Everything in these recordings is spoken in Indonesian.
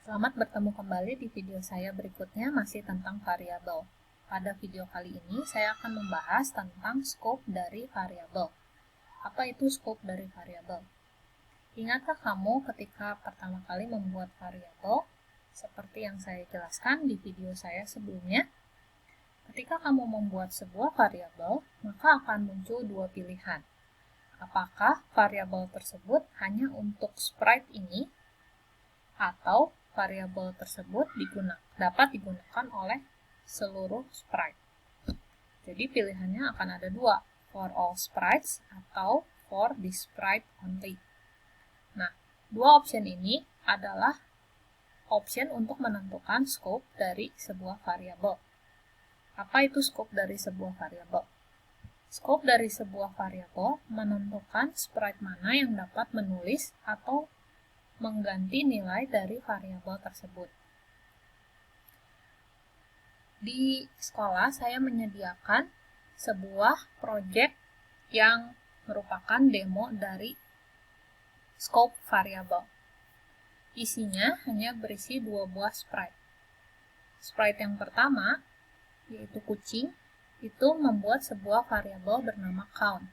Selamat bertemu kembali di video saya berikutnya masih tentang variabel. Pada video kali ini saya akan membahas tentang scope dari variabel. Apa itu scope dari variabel? Ingatkah kamu ketika pertama kali membuat variabel? Seperti yang saya jelaskan di video saya sebelumnya, ketika kamu membuat sebuah variabel, maka akan muncul dua pilihan. Apakah variabel tersebut hanya untuk sprite ini, atau variabel tersebut dapat digunakan oleh seluruh sprite. Jadi pilihannya akan ada dua, for all sprites atau for this sprite only. Nah, dua option ini adalah option untuk menentukan scope dari sebuah variabel. Apa itu scope dari sebuah variabel? Scope dari sebuah variabel menentukan sprite mana yang dapat menulis atau mengganti nilai dari variabel tersebut. Di sekolah saya menyediakan sebuah proyek yang merupakan demo dari scope variabel. Isinya hanya berisi dua buah sprite. Sprite yang pertama, yaitu kucing, itu membuat sebuah variabel bernama count.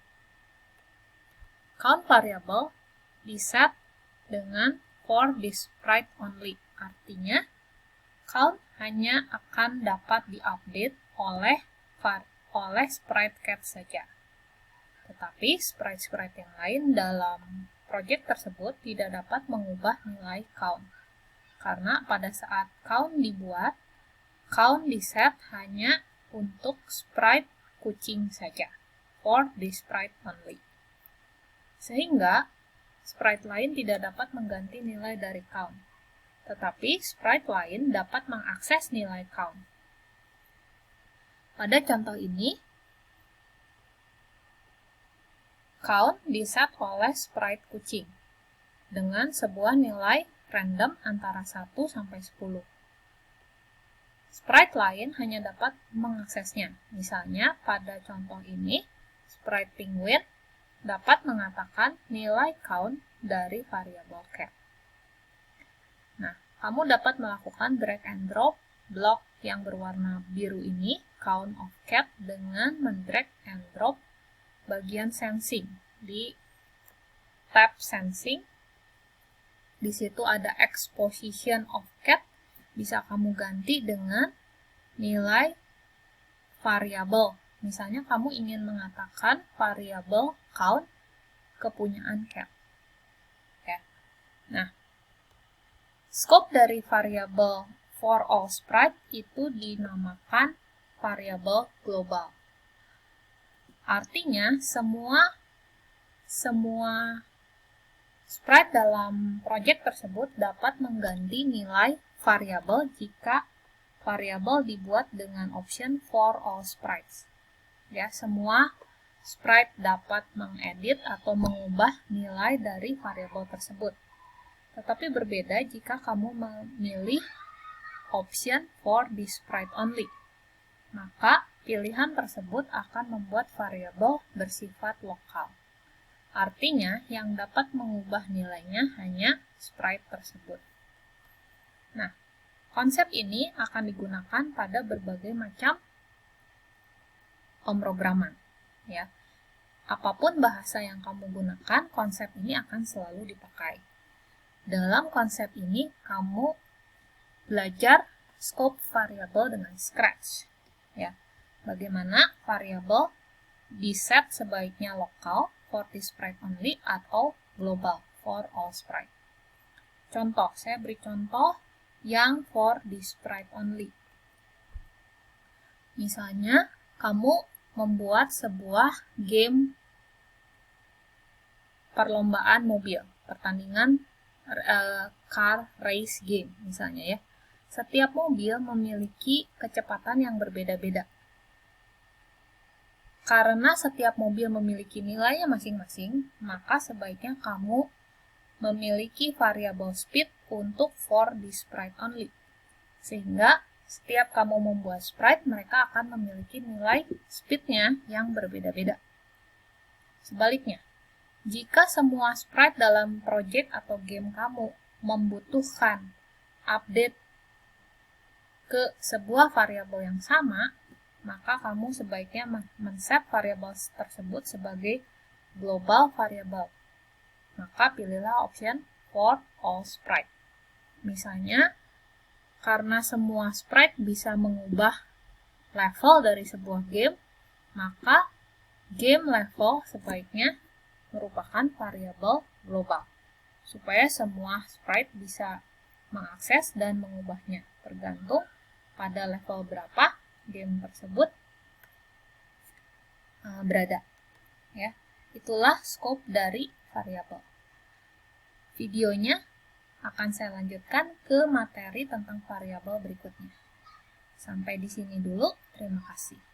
Count variabel diset dengan for this sprite only. Artinya, count hanya akan dapat diupdate oleh sprite cat saja. Tetapi sprite-sprite yang lain dalam project tersebut tidak dapat mengubah nilai count. Karena pada saat count dibuat, count diset hanya untuk sprite kucing saja, for this sprite only. Sehingga sprite lain tidak dapat mengganti nilai dari count, tetapi sprite lain dapat mengakses nilai count. Pada contoh ini, count diset oleh sprite kucing dengan sebuah nilai random antara 1 sampai 10. Sprite lain hanya dapat mengaksesnya. Misalnya, pada contoh ini, sprite penguin dapat mengatakan nilai count dari variabel cat. Nah, kamu dapat melakukan drag and drop blok yang berwarna biru ini, count of cat, dengan mendrag and drop bagian sensing. Di tab sensing, di situ ada exposition of cat, bisa kamu ganti dengan nilai variabel. Misalnya kamu ingin mengatakan variabel count kepunyaan cat. Ya. Nah, scope dari variabel for all sprite itu dinamakan variabel global. Artinya, semua sprite dalam project tersebut dapat mengganti nilai variabel jika variabel dibuat dengan option for all sprites. Ya, semua sprite dapat mengedit atau mengubah nilai dari variabel tersebut. Tetapi berbeda jika kamu memilih option for this sprite only. Maka pilihan tersebut akan membuat variabel bersifat lokal. Artinya, yang dapat mengubah nilainya hanya sprite tersebut. Nah, konsep ini akan digunakan pada berbagai macam pemrograman. Ya. Apapun bahasa yang kamu gunakan, konsep ini akan selalu dipakai. Dalam konsep ini, kamu belajar scope variabel dengan scratch. Ya. Bagaimana variabel diset sebaiknya lokal for this sprite only atau global for all sprite. Contoh, saya beri contoh yang for this sprite only. Misalnya, kamu membuat sebuah game perlombaan mobil, pertandingan car race game misalnya ya. Setiap mobil memiliki kecepatan yang berbeda-beda. Karena setiap mobil memiliki nilainya masing-masing, maka sebaiknya kamu memiliki variabel speed untuk for this sprite only. Sehingga setiap kamu membuat sprite, mereka akan memiliki nilai speednya yang berbeda-beda. Sebaliknya, jika semua sprite dalam project atau game kamu membutuhkan update ke sebuah variabel yang sama, maka kamu sebaiknya men-set variabel tersebut sebagai global variable. Maka pilihlah option for all sprite. Misalnya, karena semua sprite bisa mengubah level dari sebuah game, maka game level sebaiknya merupakan variabel global, supaya semua sprite bisa mengakses dan mengubahnya, tergantung pada level berapa game tersebut berada. Ya, itulah scope dari variabel. Videonya akan saya lanjutkan ke materi tentang variabel berikutnya. Sampai di sini dulu, terima kasih.